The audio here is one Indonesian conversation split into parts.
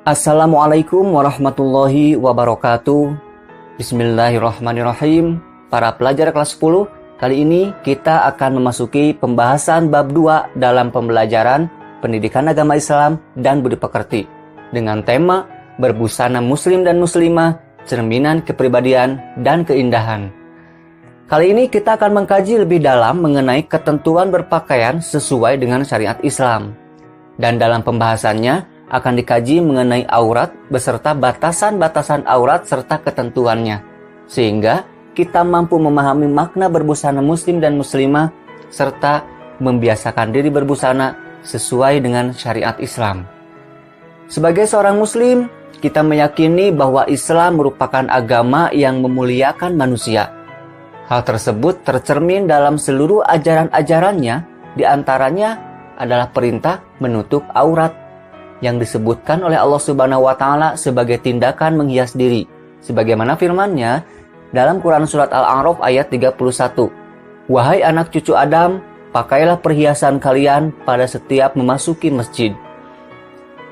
Assalamualaikum warahmatullahi wabarakatuh. Bismillahirrahmanirrahim. Para pelajar kelas 10, kali ini kita akan memasuki pembahasan bab 2 dalam pembelajaran Pendidikan Agama Islam dan Budi Pekerti dengan tema Berbusana Muslim dan Muslimah, Cerminan Kepribadian dan Keindahan. Kali ini kita akan mengkaji lebih dalam mengenai ketentuan berpakaian sesuai dengan syariat Islam. Dan dalam pembahasannya akan dikaji mengenai aurat beserta batasan-batasan aurat serta ketentuannya, sehingga kita mampu memahami makna berbusana muslim dan muslimah serta membiasakan diri berbusana sesuai dengan syariat Islam. Sebagai seorang muslim, kita meyakini bahwa Islam merupakan agama yang memuliakan manusia. Hal tersebut tercermin dalam seluruh ajaran-ajarannya, diantaranya adalah perintah menutup aurat yang disebutkan oleh Allah Subhanahu wa Ta'ala sebagai tindakan menghias diri, sebagaimana firman-Nya dalam Quran surat Al-A'raf ayat 31. Wahai anak cucu Adam, pakailah perhiasan kalian pada setiap memasuki masjid.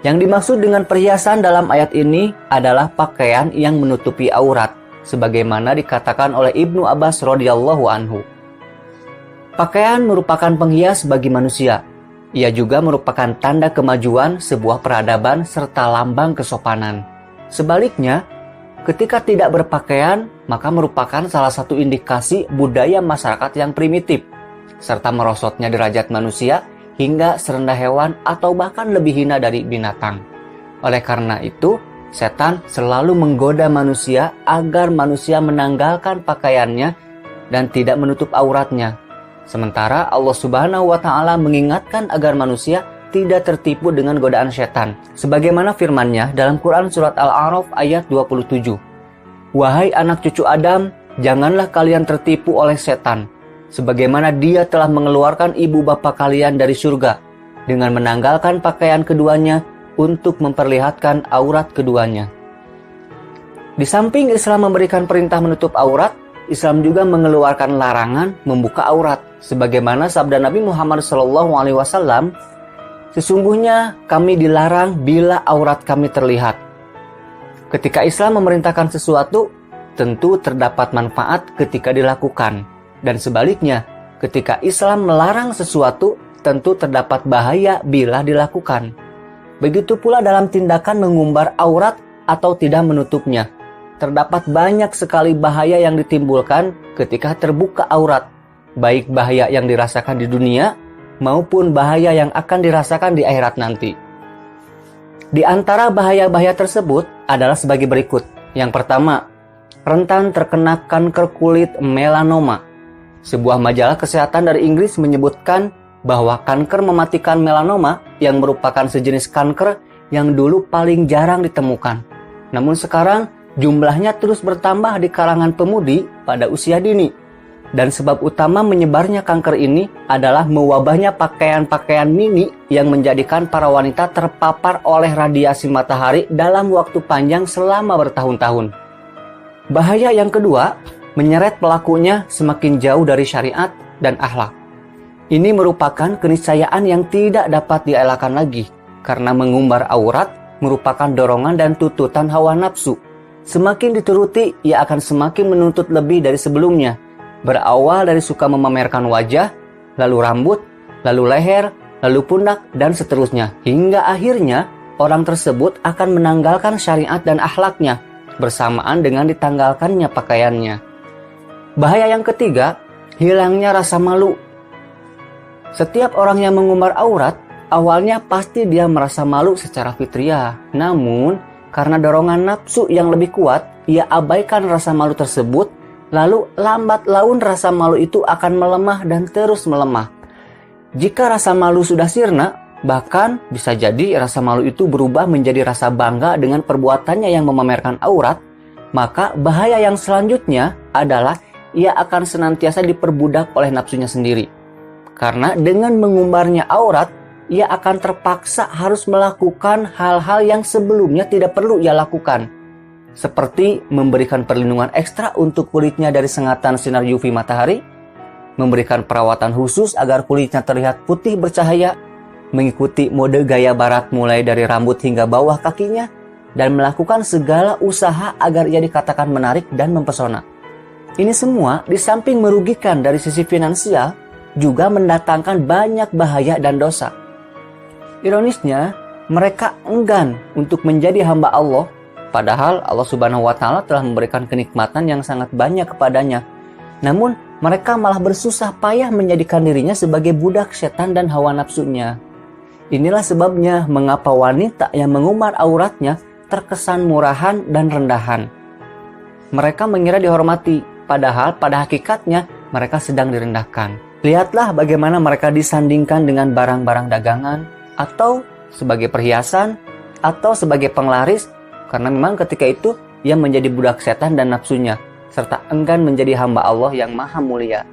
Yang dimaksud dengan perhiasan dalam ayat ini adalah pakaian yang menutupi aurat, sebagaimana dikatakan oleh Ibnu Abbas radhiyallahu anhu. Pakaian merupakan penghias bagi manusia. Ia juga merupakan tanda kemajuan sebuah peradaban serta lambang kesopanan. Sebaliknya, ketika tidak berpakaian, maka merupakan salah satu indikasi budaya masyarakat yang primitif, serta merosotnya derajat manusia hingga serendah hewan atau bahkan lebih hina dari binatang. Oleh karena itu, setan selalu menggoda manusia agar manusia menanggalkan pakaiannya dan tidak menutup auratnya. Sementara Allah Subhanahu wa Ta'ala mengingatkan agar manusia tidak tertipu dengan godaan setan, sebagaimana firman-Nya dalam Quran surat Al-A'raf ayat 27. Wahai anak cucu Adam, janganlah kalian tertipu oleh setan, sebagaimana dia telah mengeluarkan ibu bapa kalian dari surga dengan menanggalkan pakaian keduanya untuk memperlihatkan aurat keduanya. Di samping Islam memberikan perintah menutup aurat, Islam juga mengeluarkan larangan membuka aurat, sebagaimana sabda Nabi Muhammad SAW, sesungguhnya kami dilarang bila aurat kami terlihat. Ketika Islam memerintahkan sesuatu, tentu terdapat manfaat ketika dilakukan, dan sebaliknya, ketika Islam melarang sesuatu, tentu terdapat bahaya bila dilakukan. Begitu pula dalam tindakan mengumbar aurat atau tidak menutupnya. Terdapat banyak sekali bahaya yang ditimbulkan ketika terbuka aurat, baik bahaya yang dirasakan di dunia maupun bahaya yang akan dirasakan di akhirat nanti. Di antara bahaya-bahaya tersebut adalah sebagai berikut. Yang pertama, rentan terkena kanker kulit melanoma. Sebuah majalah kesehatan dari Inggris menyebutkan bahwa kanker mematikan melanoma yang merupakan sejenis kanker yang dulu paling jarang ditemukan. Namun sekarang jumlahnya terus bertambah di kalangan pemudi pada usia dini. Dan sebab utama menyebarnya kanker ini adalah mewabahnya pakaian-pakaian mini yang menjadikan para wanita terpapar oleh radiasi matahari dalam waktu panjang selama bertahun-tahun. Bahaya yang kedua, menyeret pelakunya semakin jauh dari syariat dan akhlak. Ini merupakan keniscayaan yang tidak dapat dielakkan lagi, karena mengumbar aurat merupakan dorongan dan tuntutan hawa nafsu. Semakin dituruti, ia akan semakin menuntut lebih dari sebelumnya. Berawal dari suka memamerkan wajah, lalu rambut, lalu leher, lalu pundak, dan seterusnya. Hingga akhirnya, orang tersebut akan menanggalkan syariat dan akhlaknya, bersamaan dengan ditanggalkannya pakaiannya. Bahaya yang ketiga, hilangnya rasa malu. Setiap orang yang mengumbar aurat, awalnya pasti dia merasa malu secara fitriah. Namun, karena dorongan nafsu yang lebih kuat, ia abaikan rasa malu tersebut, lalu lambat laun rasa malu itu akan melemah dan terus melemah. Jika rasa malu sudah sirna, bahkan bisa jadi rasa malu itu berubah menjadi rasa bangga dengan perbuatannya yang memamerkan aurat, maka bahaya yang selanjutnya adalah ia akan senantiasa diperbudak oleh nafsunya sendiri. Karena dengan mengumbarnya aurat, ia akan terpaksa harus melakukan hal-hal yang sebelumnya tidak perlu ia lakukan. Seperti memberikan perlindungan ekstra untuk kulitnya dari sengatan sinar UV matahari, memberikan perawatan khusus agar kulitnya terlihat putih bercahaya, mengikuti mode gaya barat mulai dari rambut hingga bawah kakinya, dan melakukan segala usaha agar ia dikatakan menarik dan mempesona. Ini semua di samping merugikan dari sisi finansial, juga mendatangkan banyak bahaya dan dosa. Ironisnya, mereka enggan untuk menjadi hamba Allah, padahal Allah Subhanahu wa Ta'ala telah memberikan kenikmatan yang sangat banyak kepadanya. Namun, mereka malah bersusah payah menjadikan dirinya sebagai budak setan dan hawa nafsunya. Inilah sebabnya mengapa wanita yang mengumbar auratnya terkesan murahan dan rendahan. Mereka mengira dihormati, padahal pada hakikatnya mereka sedang direndahkan. Lihatlah bagaimana mereka disandingkan dengan barang-barang dagangan, atau sebagai perhiasan, atau sebagai penglaris, karena memang ketika itu ia menjadi budak setan dan nafsunya, serta enggan menjadi hamba Allah yang maha mulia.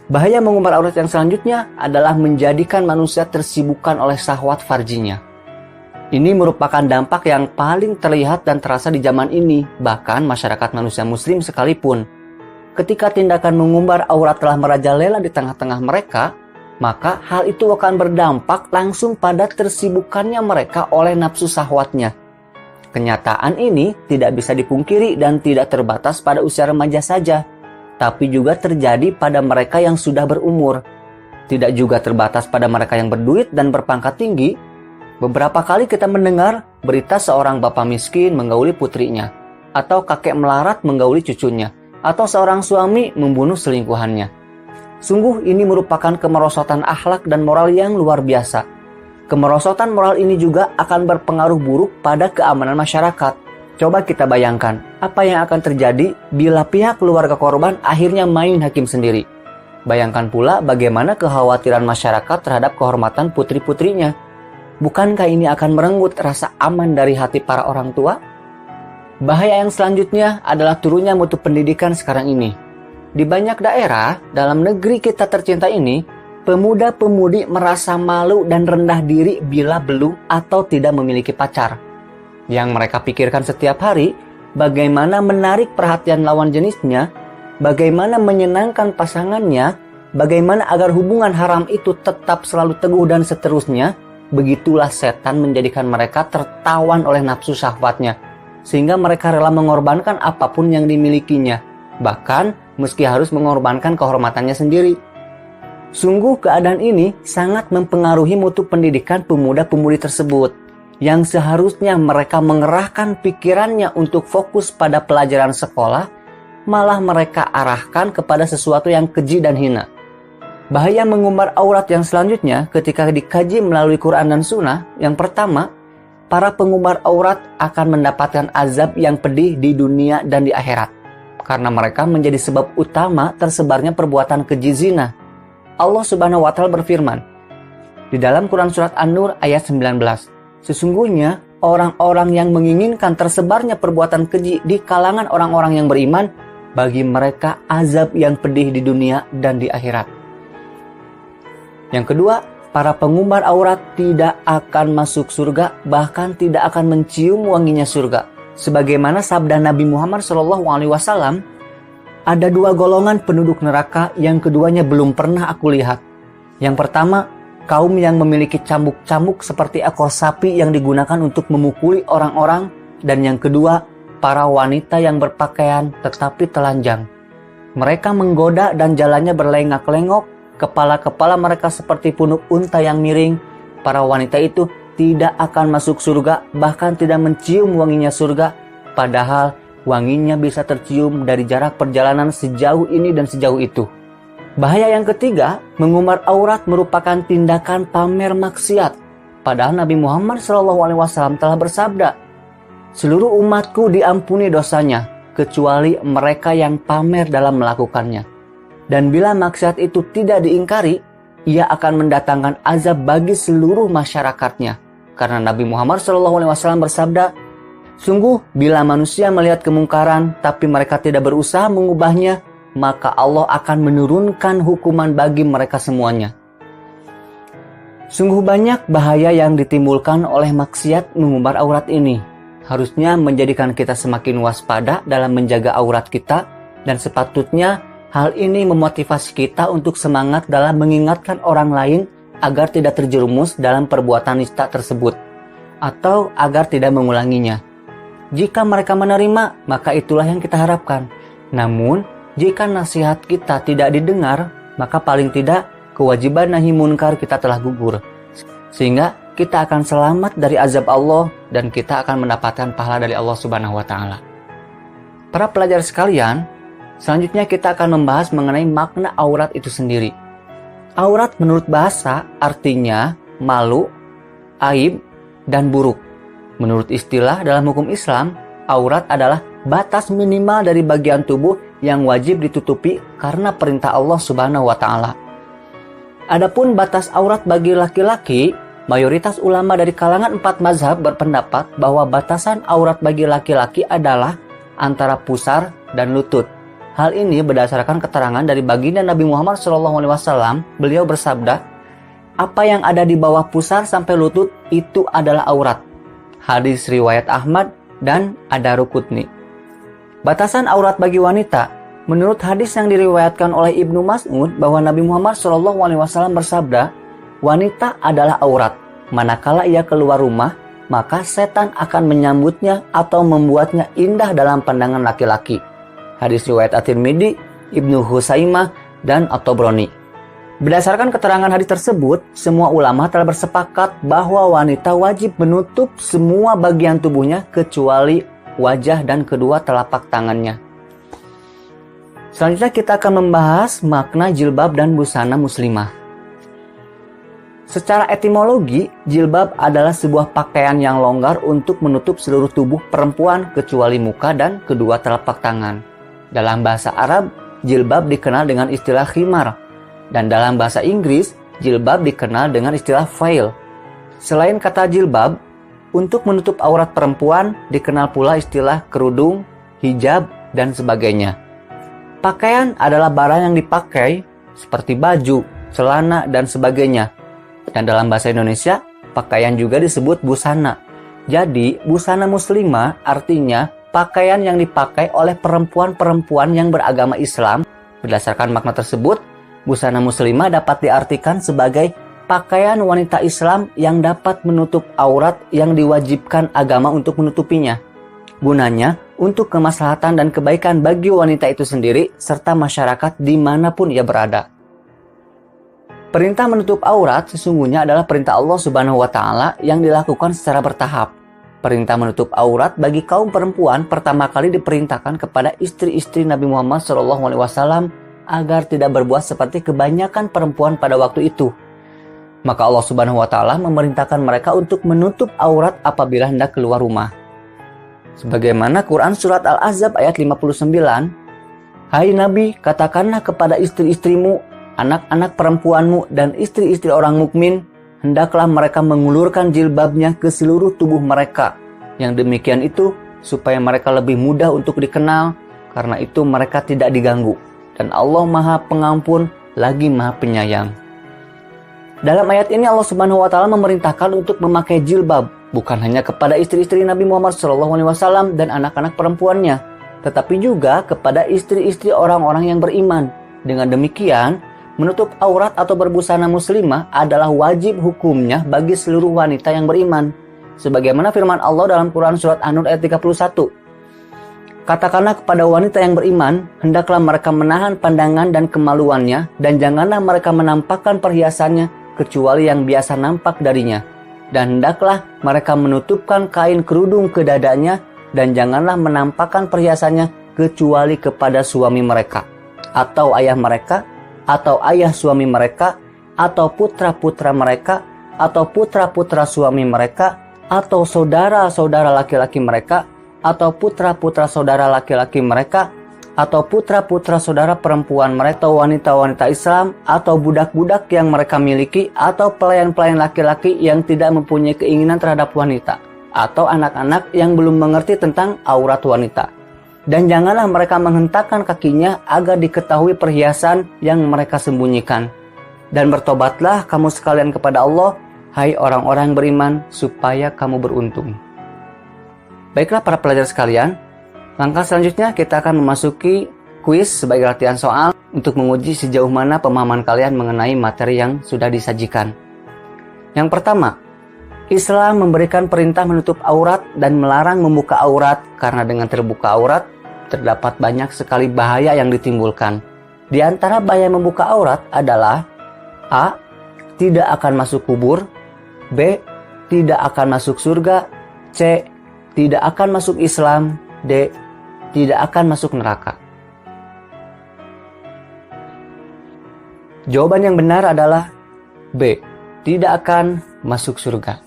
Bahaya mengumbar aurat yang selanjutnya adalah menjadikan manusia tersibukkan oleh syahwat farjinya. Ini merupakan dampak yang paling terlihat dan terasa di zaman ini, bahkan masyarakat manusia muslim sekalipun. Ketika tindakan mengumbar aurat telah merajalela di tengah-tengah mereka, maka hal itu akan berdampak langsung pada tersibukannya mereka oleh nafsu syahwatnya. Kenyataan ini tidak bisa dipungkiri dan tidak terbatas pada usia remaja saja, tapi juga terjadi pada mereka yang sudah berumur. Tidak juga terbatas pada mereka yang berduit dan berpangkat tinggi. Beberapa kali kita mendengar berita seorang bapak miskin menggauli putrinya, atau kakek melarat menggauli cucunya, atau seorang suami membunuh selingkuhannya. Sungguh ini merupakan kemerosotan akhlak dan moral yang luar biasa. Kemerosotan moral ini juga akan berpengaruh buruk pada keamanan masyarakat. Coba kita bayangkan, apa yang akan terjadi bila pihak keluarga korban akhirnya main hakim sendiri. Bayangkan pula bagaimana kekhawatiran masyarakat terhadap kehormatan putri-putrinya. Bukankah ini akan merenggut rasa aman dari hati para orang tua? Bahaya yang selanjutnya adalah turunnya mutu pendidikan sekarang ini. Di banyak daerah dalam negeri kita tercinta ini, pemuda-pemudi merasa malu dan rendah diri bila belum atau tidak memiliki pacar. Yang mereka pikirkan setiap hari, bagaimana menarik perhatian lawan jenisnya, bagaimana menyenangkan pasangannya, bagaimana agar hubungan haram itu tetap selalu teguh dan seterusnya. Begitulah setan menjadikan mereka tertawan oleh nafsu syahwatnya, sehingga mereka rela mengorbankan apapun yang dimilikinya, bahkan meski harus mengorbankan kehormatannya sendiri. Sungguh keadaan ini sangat mempengaruhi mutu pendidikan pemuda-pemudi tersebut, yang seharusnya mereka mengerahkan pikirannya untuk fokus pada pelajaran sekolah, malah mereka arahkan kepada sesuatu yang keji dan hina. Bahaya mengumbar aurat yang selanjutnya ketika dikaji melalui Quran dan Sunnah, yang pertama, para pengumbar aurat akan mendapatkan azab yang pedih di dunia dan di akhirat, karena mereka menjadi sebab utama tersebarnya perbuatan keji zina. Allah Subhanahu wa Ta'ala berfirman di dalam Quran Surat An-Nur ayat 19, sesungguhnya orang-orang yang menginginkan tersebarnya perbuatan keji di kalangan orang-orang yang beriman, bagi mereka azab yang pedih di dunia dan di akhirat. Yang kedua, para pengumbar aurat tidak akan masuk surga, bahkan tidak akan mencium wanginya surga. Sebagaimana sabda Nabi Muhammad SAW, ada dua golongan penduduk neraka yang keduanya belum pernah aku lihat. Yang pertama, kaum yang memiliki cambuk-cambuk seperti ekor sapi yang digunakan untuk memukuli orang-orang. Dan yang kedua, para wanita yang berpakaian tetapi telanjang. Mereka menggoda dan jalannya berlengak-lengok, kepala-kepala mereka seperti punuk unta yang miring. Para wanita itu tidak akan masuk surga, bahkan tidak mencium wanginya surga, padahal wanginya bisa tercium dari jarak perjalanan sejauh ini dan sejauh itu. Bahaya yang ketiga, mengumbar aurat merupakan tindakan pamer maksiat. Padahal Nabi Muhammad SAW telah bersabda, seluruh umatku diampuni dosanya, kecuali mereka yang pamer dalam melakukannya. Dan bila maksiat itu tidak diingkari, ia akan mendatangkan azab bagi seluruh masyarakatnya. Karena Nabi Muhammad SAW bersabda, sungguh bila manusia melihat kemungkaran, tapi mereka tidak berusaha mengubahnya, maka Allah akan menurunkan hukuman bagi mereka semuanya. Sungguh banyak bahaya yang ditimbulkan oleh maksiat mengumbar aurat ini. Harusnya menjadikan kita semakin waspada dalam menjaga aurat kita, dan sepatutnya hal ini memotivasi kita untuk semangat dalam mengingatkan orang lain agar tidak terjerumus dalam perbuatan nista tersebut, atau agar tidak mengulanginya. Jika mereka menerima, maka itulah yang kita harapkan. Namun, jika nasihat kita tidak didengar, maka paling tidak kewajiban nahi munkar kita telah gugur. Sehingga kita akan selamat dari azab Allah dan kita akan mendapatkan pahala dari Allah Subhanahu wa taala. Para pelajar sekalian, selanjutnya kita akan membahas mengenai makna aurat itu sendiri. Aurat menurut bahasa artinya malu, aib, dan buruk. Menurut istilah dalam hukum Islam, aurat adalah batas minimal dari bagian tubuh yang wajib ditutupi karena perintah Allah Subhanahu wa taala. Adapun batas aurat bagi laki-laki, mayoritas ulama dari kalangan 4 mazhab berpendapat bahwa batasan aurat bagi laki-laki adalah antara pusar dan lutut. Hal ini berdasarkan keterangan dari baginda Nabi Muhammad SAW. Beliau bersabda, "Apa yang ada di bawah pusar sampai lutut itu adalah aurat." Hadis riwayat Ahmad dan Ad-Daruqutni. Batasan aurat bagi wanita, menurut hadis yang diriwayatkan oleh Ibnu Mas'ud bahwa Nabi Muhammad SAW bersabda, "Wanita adalah aurat. Manakala ia keluar rumah, maka setan akan menyambutnya atau membuatnya indah dalam pandangan laki-laki." Hadis riwayat At-Tirmidzi, Ibnu Husaimah, dan At-Tabrani. Berdasarkan keterangan hadis tersebut, semua ulama telah bersepakat bahwa wanita wajib menutup semua bagian tubuhnya kecuali wajah dan kedua telapak tangannya. Selanjutnya kita akan membahas makna jilbab dan busana muslimah. Secara etimologi, jilbab adalah sebuah pakaian yang longgar untuk menutup seluruh tubuh perempuan kecuali muka dan kedua telapak tangan. Dalam bahasa Arab, jilbab dikenal dengan istilah khimar. Dan dalam bahasa Inggris, jilbab dikenal dengan istilah veil. Selain kata jilbab, untuk menutup aurat perempuan dikenal pula istilah kerudung, hijab, dan sebagainya. Pakaian adalah barang yang dipakai seperti baju, celana, dan sebagainya. Dan dalam bahasa Indonesia, pakaian juga disebut busana. Jadi, busana muslimah artinya pakaian yang dipakai oleh perempuan-perempuan yang beragama Islam. Berdasarkan makna tersebut, busana muslimah dapat diartikan sebagai pakaian wanita Islam yang dapat menutup aurat yang diwajibkan agama untuk menutupinya. Gunanya untuk kemaslahatan dan kebaikan bagi wanita itu sendiri serta masyarakat dimanapun ia berada. Perintah menutup aurat sesungguhnya adalah perintah Allah Subhanahu wa taala yang dilakukan secara bertahap. Perintah menutup aurat bagi kaum perempuan pertama kali diperintahkan kepada istri-istri Nabi Muhammad SAW agar tidak berbuat seperti kebanyakan perempuan pada waktu itu. Maka Allah Subhanahu wa taala memerintahkan mereka untuk menutup aurat apabila hendak keluar rumah. Sebagaimana Quran surat Al-Ahzab ayat 59, "Hai Nabi, katakanlah kepada istri-istrimu, anak-anak perempuanmu dan istri-istri orang mukmin, hendaklah mereka mengulurkan jilbabnya ke seluruh tubuh mereka. Yang demikian itu supaya mereka lebih mudah untuk dikenal, karena itu mereka tidak diganggu. Dan Allah Maha Pengampun lagi Maha Penyayang." Dalam ayat ini Allah Subhanahu wa taala memerintahkan untuk memakai jilbab bukan hanya kepada istri-istri Nabi Muhammad SAW dan anak-anak perempuannya, tetapi juga kepada istri-istri orang-orang yang beriman. Dengan demikian, menutup aurat atau berbusana muslimah adalah wajib hukumnya bagi seluruh wanita yang beriman. Sebagaimana firman Allah dalam Quran surat An-Nur ayat 31. "Katakanlah kepada wanita yang beriman, hendaklah mereka menahan pandangan dan kemaluannya, dan janganlah mereka menampakkan perhiasannya kecuali yang biasa nampak darinya. Dan hendaklah mereka menutupkan kain kerudung ke dadanya, dan janganlah menampakkan perhiasannya kecuali kepada suami mereka, atau ayah mereka, atau ayah suami mereka, atau putra-putra mereka, atau putra-putra suami mereka, atau saudara-saudara laki-laki mereka, atau putra-putra saudara laki-laki mereka, atau putra-putra saudara perempuan mereka, atau wanita-wanita Islam, atau budak-budak yang mereka miliki, atau pelayan-pelayan laki-laki yang tidak mempunyai keinginan terhadap wanita, atau anak-anak yang belum mengerti tentang aurat wanita. Dan janganlah mereka menghentakkan kakinya agar diketahui perhiasan yang mereka sembunyikan. Dan bertobatlah kamu sekalian kepada Allah, hai orang-orang beriman, supaya kamu beruntung." Baiklah para pelajar sekalian, langkah selanjutnya kita akan memasuki kuis sebagai latihan soal untuk menguji sejauh mana pemahaman kalian mengenai materi yang sudah disajikan. Yang pertama, Islam memberikan perintah menutup aurat dan melarang membuka aurat karena dengan terbuka aurat terdapat banyak sekali bahaya yang ditimbulkan. Di antara bahaya membuka aurat adalah A. Tidak akan masuk kubur, B. Tidak akan masuk surga, C. Tidak akan masuk Islam, D. Tidak akan masuk neraka. Jawaban yang benar adalah B. Tidak akan masuk surga.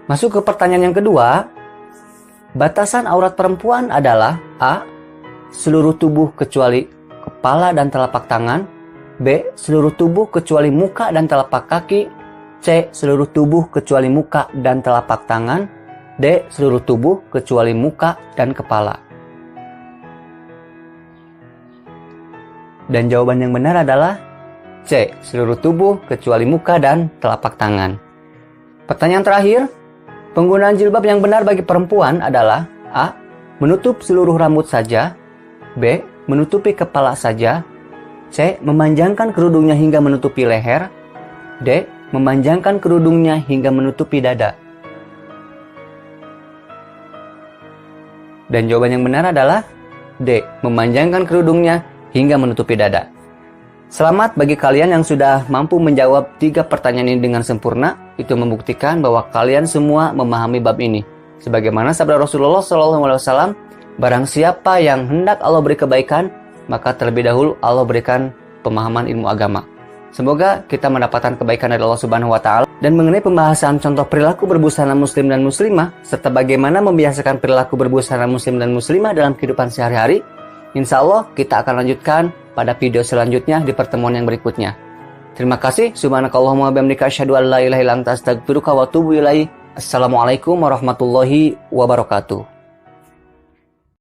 Masuk ke pertanyaan yang kedua. Batasan aurat perempuan adalah A. Seluruh tubuh kecuali kepala dan telapak tangan, B. Seluruh tubuh kecuali muka dan telapak kaki, C. Seluruh tubuh kecuali muka dan telapak tangan, D. Seluruh tubuh kecuali muka dan kepala. Dan jawaban yang benar adalah C. Seluruh tubuh kecuali muka dan telapak tangan. Pertanyaan terakhir, penggunaan jilbab yang benar bagi perempuan adalah A. Menutup seluruh rambut saja, B. Menutupi kepala saja, C. Memanjangkan kerudungnya hingga menutupi leher, D. Memanjangkan kerudungnya hingga menutupi dada. Dan jawaban yang benar adalah D. Memanjangkan kerudungnya hingga menutupi dada. Selamat bagi kalian yang sudah mampu menjawab 3 pertanyaan ini dengan sempurna. Itu membuktikan bahwa kalian semua memahami bab ini. Sebagaimana sabda Rasulullah SAW, barang siapa yang hendak Allah beri kebaikan, maka terlebih dahulu Allah berikan pemahaman ilmu agama. Semoga kita mendapatkan kebaikan dari Allah Subhanahu wa Ta'ala. Dan mengenai pembahasan contoh perilaku berbusana muslim dan muslimah, serta bagaimana membiasakan perilaku berbusana muslim dan muslimah dalam kehidupan sehari-hari, insya Allah kita akan lanjutkan pada video selanjutnya di pertemuan yang berikutnya. Terima kasih. Subhanakallahumma wa bihamdika asyhadu an la ilaha illa anta astaghfiruka wa atubu ilaik. Assalamualaikum warahmatullahi wabarakatuh.